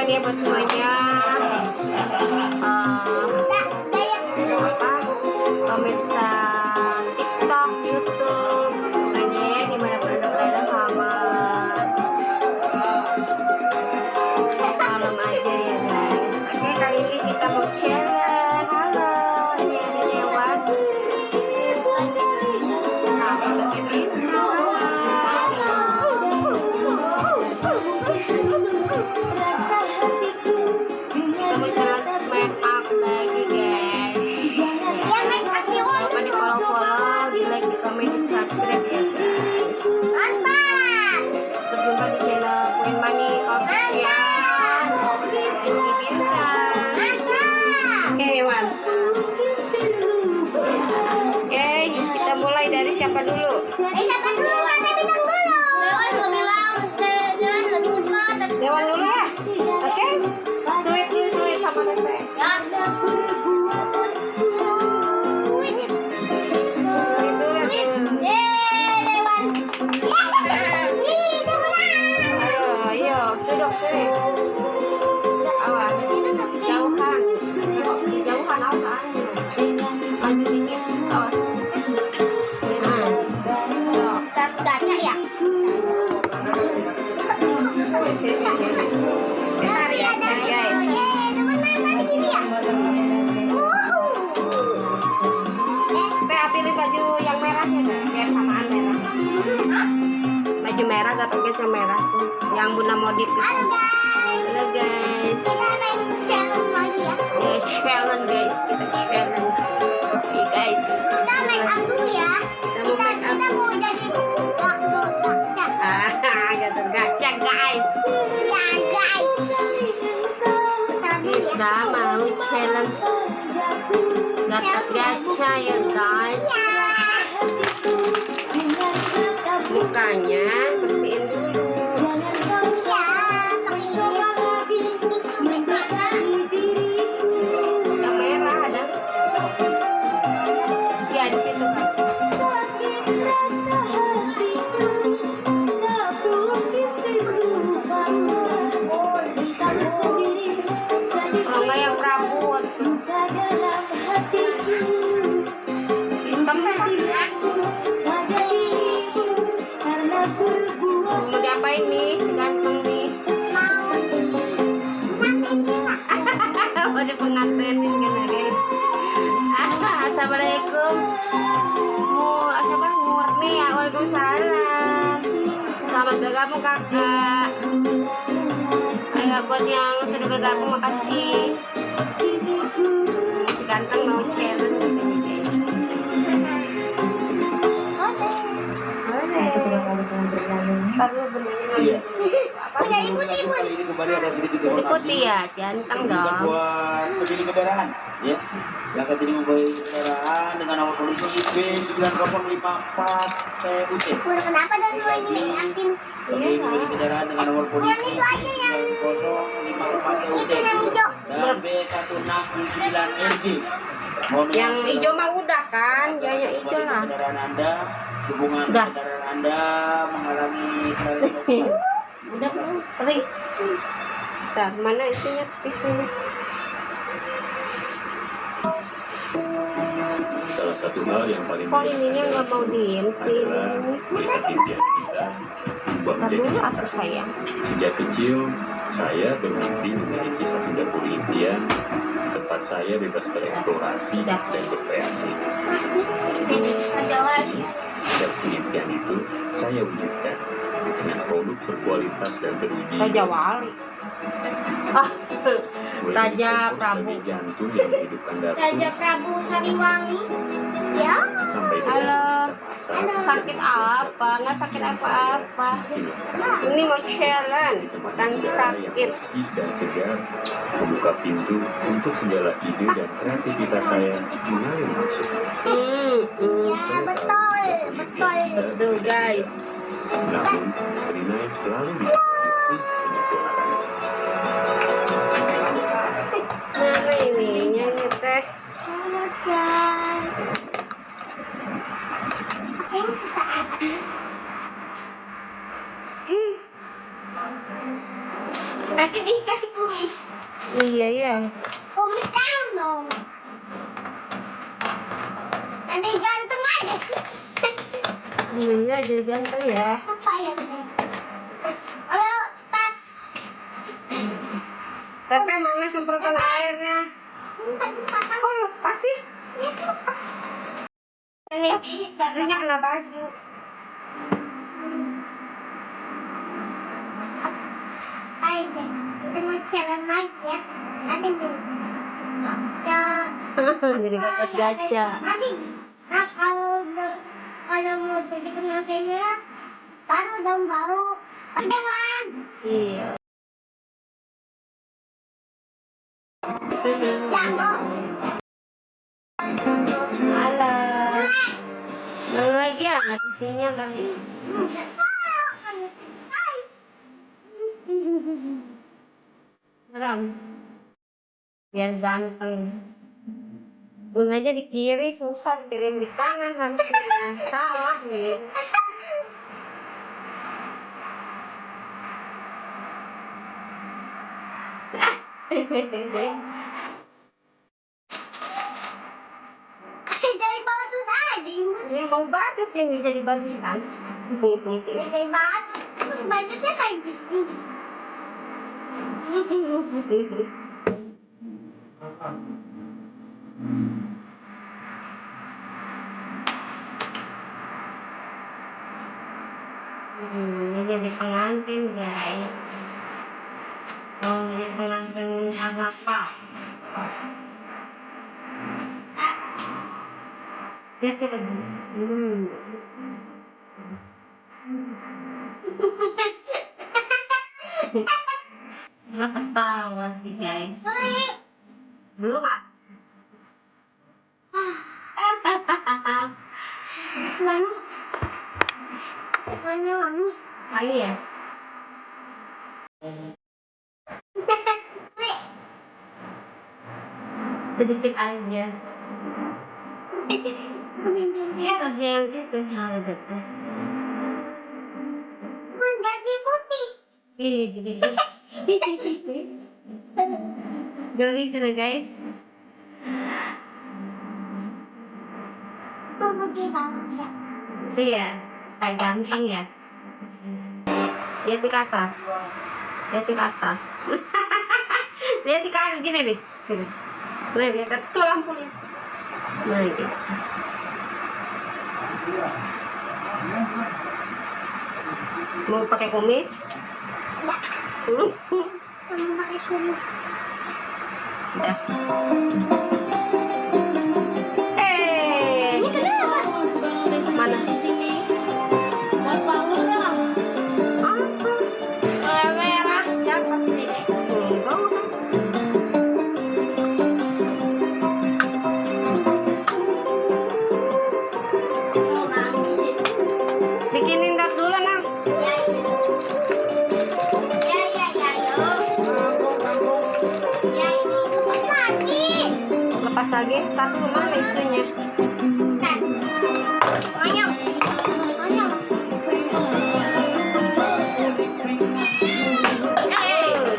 Ya buat semuanya pemirsa TikTok, YouTube, pokoknya ya dimanapun anda berada, selamat malam aja ya guys. Oke, kali ini kita mau challenge. Halo, ini ada Dewan sama Kevin. Subscribe ya guys. Berjumpa di channel Queen Money Official. Oke Hewan. Oke, kita mulai dari siapa dulu? Siapa dulu? Tante Bintang dulu. Dewan lebih cepat. Dewan dulu ya. Oke. Sweet sama Tete. Duduk sini. Awas. Jauhan. Jauhan awas. Maju dikit. Awas. Gacha ya? Pilih baju yang merahnya deh, biar samaan merah. Baju merah gak tau keca merah tuh, yang Bunda modif. Halo guys. Halo guys. Kita main challenge lagi ya. Challenge guys, kita challenge. Oke guys. Kita make up dulu ya. Kita mau jadi gacha. Gacha guys. Ya guys. Kita mau challenge gacha ya guys. Mukanya bersihin dulu. Yang merah ada. Ya di situ. Kalau nggak yang rambut. Hitam. Mau diapain nih si ganteng nih? Mau dipengantenin kan guys. Assalamualaikum. Murni ya. Waalaikumsalam. Selamat bergabung kakak. Ayo buat yang sudah bergabung makasih. Si ganteng mau challenge guys. Iya. Menjadi putih ya, ganteng dong. Buat pemilih kendaraan, ya. Yang saat ini membawa kendaraan dengan nomor polisi B9054 TUT. Kenapa dan lu ini yakin? Pemilih kendaraan dengan nomor polisi Yang itu aja yang 9054 TUT itu yang hijau. dan B1679LG. Yang hijau mah udah kan, jaya hijau lah. Kendaraan Anda, hubungan Udah. kendaraan Anda mengalami Udah belum? Perih. Bentar, mana itunya tisunya? Salah satu hal yang paling Kok ininya nggak mau diem sih? adalah melihat impian kita berubah Bentar menjadi dulu nyata. aku sayang. Sejak kecil, saya bermimpi memiliki satu dapur impian tempat saya bebas bereksplorasi dan berkreasi. Jawa. Dan impian itu saya wujudkan. dengan produk berkualitas dan teruji. Raja Wali. Ah, Mulai Raja dari kompos Prabu. sebagai jantung yang menghidupkan dapur, Raja Prabu Sariwangi. Ya. sampai dengan Halo. bisa masak dan Sakit apa? Nggak sakit dengan saya apa-apa. semakin lengkap. Ini mau challenge, Di tempat bukan udara yang sakit. bersih dan segar, membuka pintu untuk segala ide dan kreativitas saya mengalir masuk. Ya, betul. Betul. Betul guys. Namun, Rina selalu bisa mendukung penyempurnaan. Mana ininya ini teh? Selamat guys. Ini sesaat. Nanti dikasih kumis. Iya ya. Kumis jangan dong. Nanti gantung aja. Iya jadi ganteng ya. Apa ya? Ayo, Tat. Tapi mana semprotan airnya? Oh lepas sih? Lihat. Jadinya kena baju. Hai guys, kita mau challenge lagi ya. Nanti gacha. Jadi dapat gacha. Nanti, kalau mau jadi pengantinnya, baru dong baru. Jangan. Iya. Jangan. Malah. Lalu lagi ya isinya kali. Serem. Biar ganteng. Bunganya di kiri susah, kirim di kanan harusnya. Salah nih. Jadi batu tadi. Ini mau badut yang jadi bagusan. Jadi batu. Bajunya kayak gini. Ini jadi pengantin guys. Oh, ini pengantin apa? Ya kita nggak ketawa sih guys. Belum ah. Ayo ya. Sedikit aja. Ya yang itu harus betul. Jadi putih. Jadi gitu guys. Putih banget. Iya, kayak ganteng ya. Lihat di atas. Lihat di atas. Lihat di kanan gini nih. Gini. Nah, lihat atas tuh lampunya. Nah, gitu. Mau pakai kumis? Kamu pakai kumis. Udah. Ini kenapa? Mana? Merah siapa? Enggak. Bikinin dot dulu nah. Ya, yuk. Ya, ini lepas lagi. Lepas lagi. Satu mana itunya? Monyong. Monyong.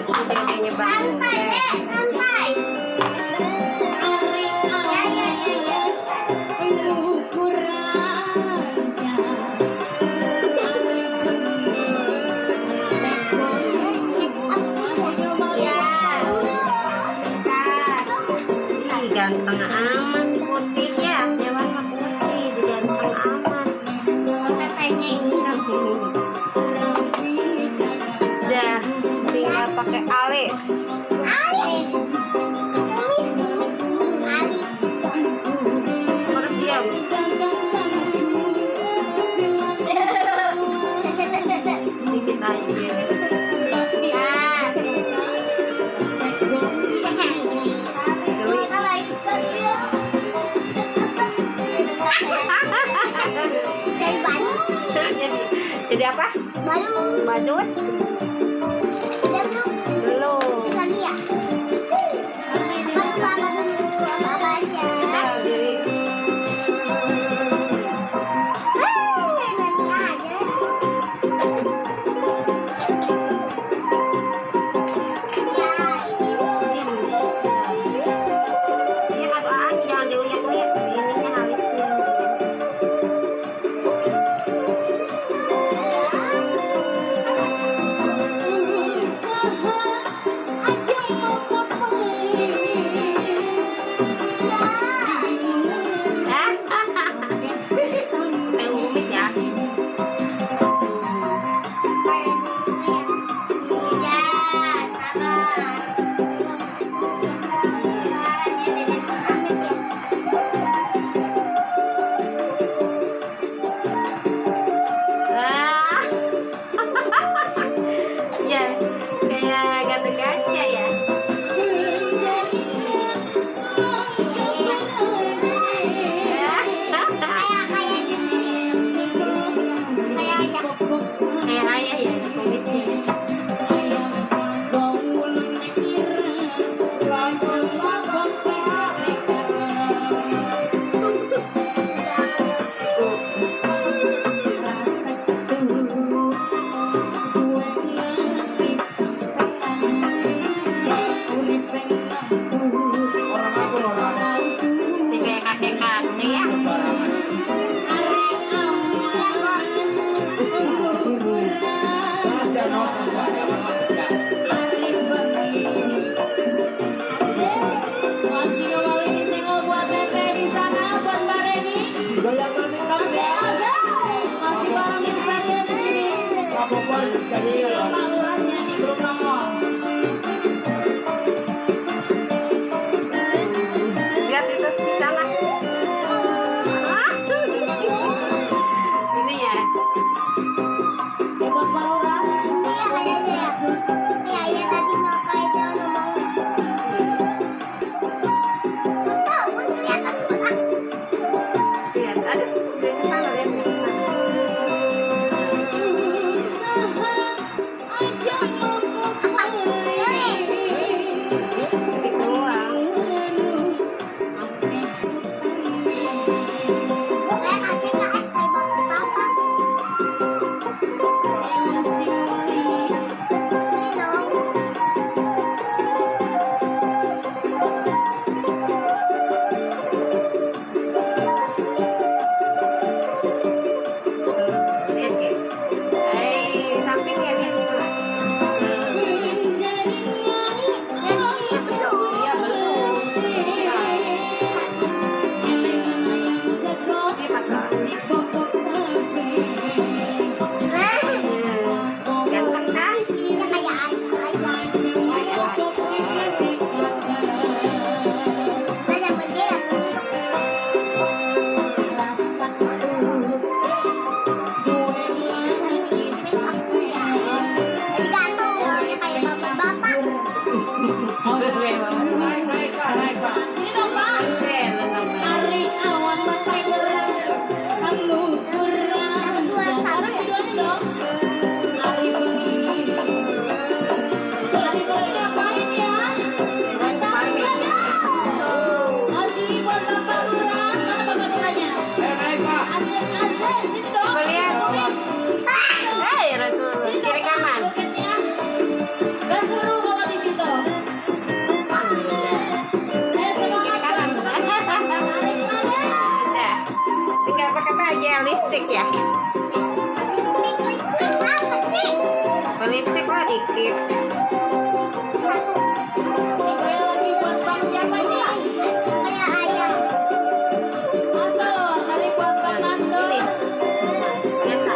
Sudah nyebar. Santai, santai. Ganteng amat di putih ya, hewan mah putih, ganteng amat. Katanya ini. Jadi apa? Baru. Badut? Udah belum? Belum. Lagi ya? Apa dulu? Apa aja? Jadi Nanti aja. ini kata aja jangan diuyak-uyak. Ininya halus tuh. Kayak umis ya. Ya, sabar. Ah. Ya, kayak gato-gaca ya. Kayak ayah ya, kumisnya. Ini kayak kakek-kakek ya. Lihat itu sana. Ah. Ini ya. Lihat, aduh, udah ke sana lihat. Ketik doang. Lihat ya. Sampingnya lihat. Iya belum. Ini patah. Ganteng kan? Coba lihat. Rasul kiri kanan. Kiri kanan. Nah, tinggal pakai aja lipstick ya. Lipstick lah dikit. Ini biasa,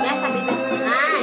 biasa bisa. Nah,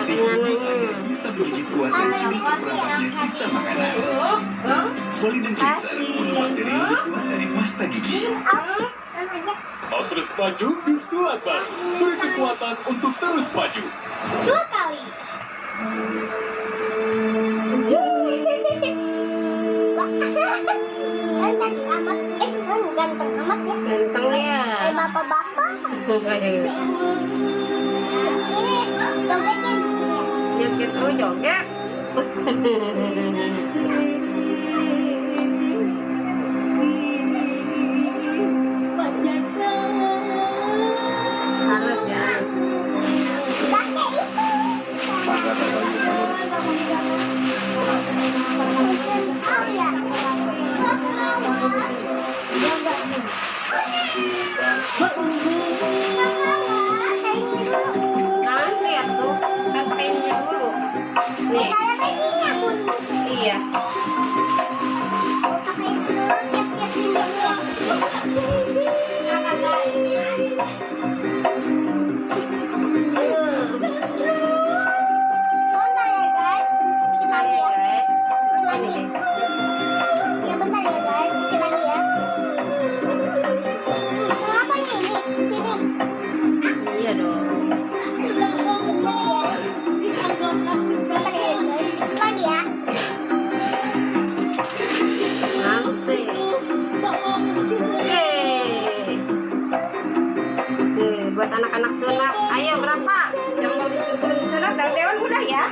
bisa menjadi kuatan jika terdampaknya sisa makanan. Poliden Cleanser membuat diri lebih kuat dari pasta gigi. Mau terus maju, Biskuat baru. Beri kekuatan untuk terus maju. 2 kali. Cantik amat. Ganteng amat ya. Ganteng ya. Bapak-bapak. Ini jogetnya di sini. Joget lu joget. Harus ya. Pakai itu. Mangga terbaik kalau Oh iya. Nanti ya tuh, kan pakai ini dulu. Nih, iya. Bentar ya guys, dikit lagi ya. Guys, Lagi. Ya bentar ya guys, dikit lagi ya. Kenapa ini? Sini. iya dong. Bentar ya guys, dikit lagi ya. Asik. Yeay. Nih, buat anak-anak sunat, ayo berapa? Yang mau disunat dari Dewan udah ya?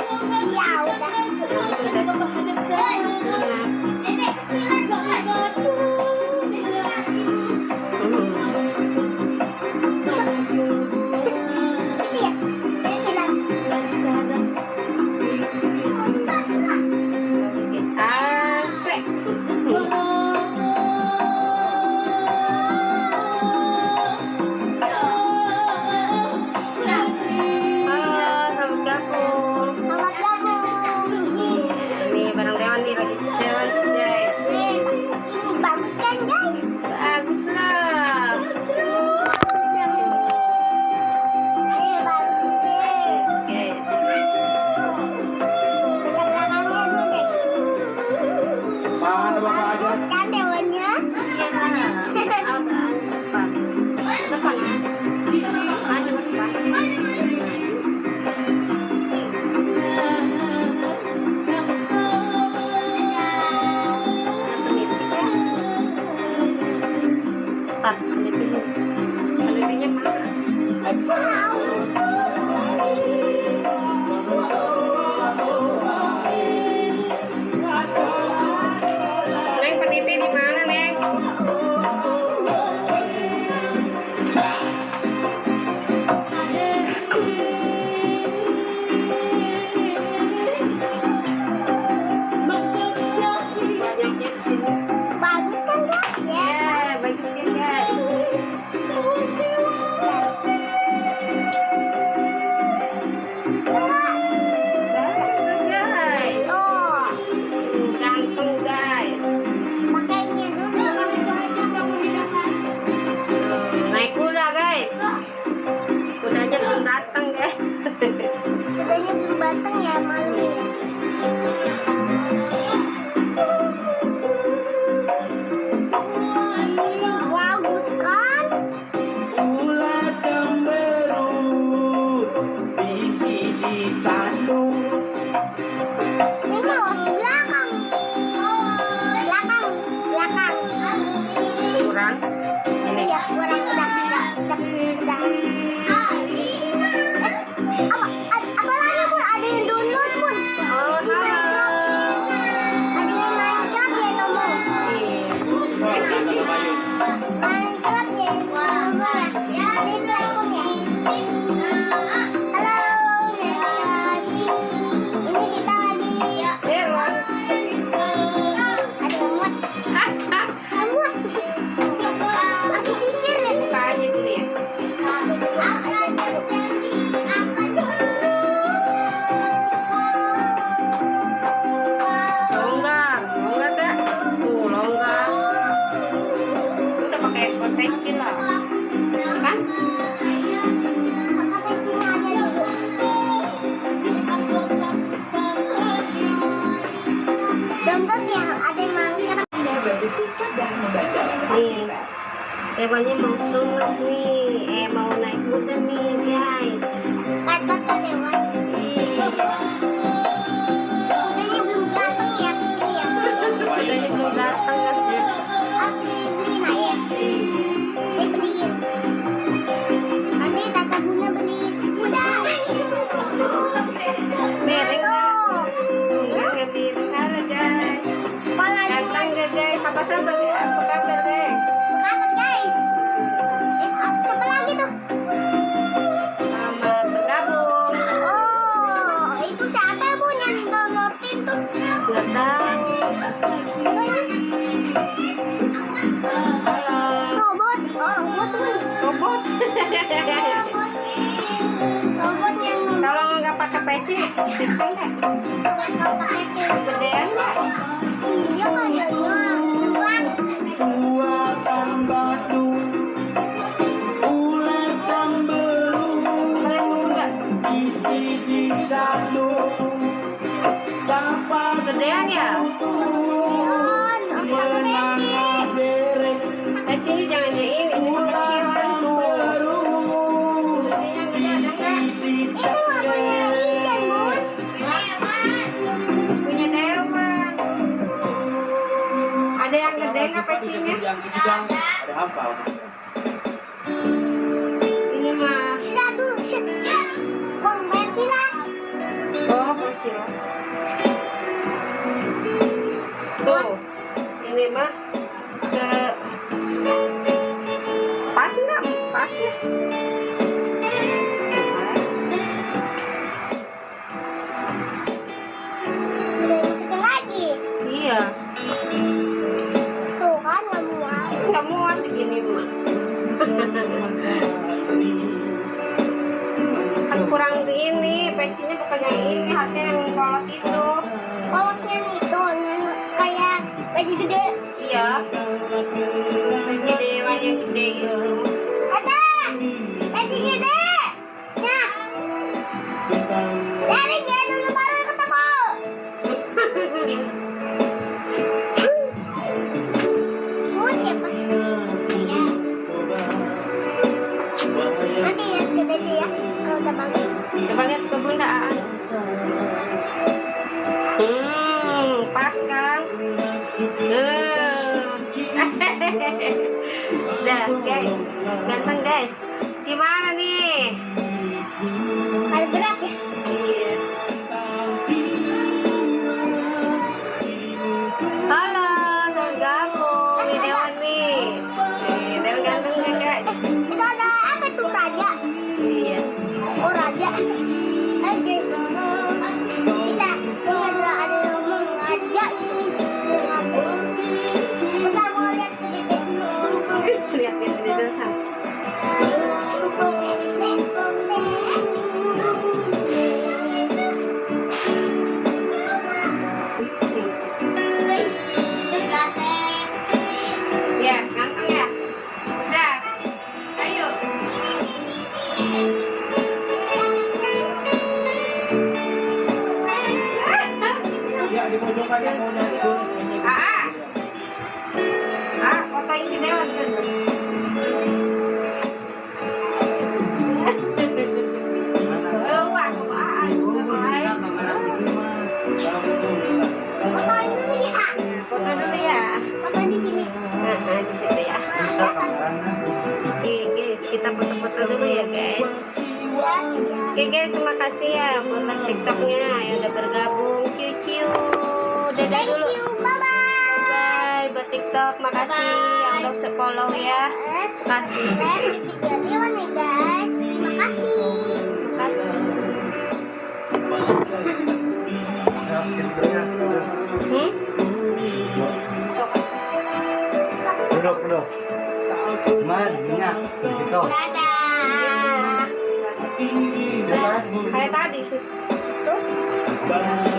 Iya udah. Bebek silat. Itu ya. Bebek silat. Asik. Halo, selamat gabung. Selamat ya, ada yang mau bersikat dan membaca. Nih, hewannya mau sunat nih, mau naik kuda nih guys. kata hewan. Ih, Kudanya belum datang ya ke sini ya. kudanya belum datang kan ya. Aku beliin aja. Dia beliin. Nanti tata Bunda beliin kuda. Mereng Tuh. nggak bicara guys. Kepala Datang gak guys? Apa ya? Apa kabar guys? Kapan guys? Siapa lagi tuh? Selamat bergabung. Oh, itu siapa bu yang downloadin tuh? Nggak tahu. Halo. Robot. Oh, robot bu. Robot. Robot. Robot yang Kalau nggak pakai peci, bisa nggak? pakai Gedean nggak? Iya kayaknya. Buat. Dua tambah ular cemberut Kalian mau nggak? isi di canduk sampai Gedean ya? Om pakai peci. derek Peci jangan yang ini kecilan tuh. Ini yang gede ada nggak? Itu warnanya hijau bun. Punya Dewa. Ada yang gede nggak pecinya? yang itu yang ada apa? Ini mas. Sudah tuh. Uang pensil lah. Oh, pensil. Tuh, ini mah ke pas nggak? Pas ya. Udah masukin lagi. Iya, Tuh kan nggak muat. nggak muat begini mah. Kan kurang ke ini, pecinya bukan yang ini, hati yang polos itu. Polosnya itu yang kayak baju gede. Iya, peci dewa yang gede itu. Ada baju gede. Nah, dari dia dulu baru ketemu. Muat ya pas. Ya. Nanti yang gede dia ya. Kalau udah bagus. Coba lihat ke bunda. Pas kan? Dah guys, ganteng guys. Gimana nih? Kalau berat ya. Iya. Halo, selamat gabung. Ini Dewan nih. Dewan ganteng nih guys. Itu ada apa tuh raja? Iya. Oh raja. Ayo guys. Kita ini ada yang ngomong raja itu. Kita mau lihat kulitnya dulu. Lihat ini dulu sang. Ya, ganteng ya. Udah. Ayo. Ya di pojokan yang mau nyari tuh. Foto ini Dewan kan. Foto dulu ya. Foto di sini. Di situ ya. Oke guys, kita foto-foto dulu ya guys. Oke guys, terima kasih ya buat TikToknya yang udah bergabung. Ciu-ciu. Dadah Thank dulu. you. Bye bye. Bye buat TikTok. Makasih yang udah follow ya. Makasih. Di video Dewan nih guys. Terima kasih. Makasih. Duduk. Man, minyak di situ. Dadah. Kayak tadi sih. Bye.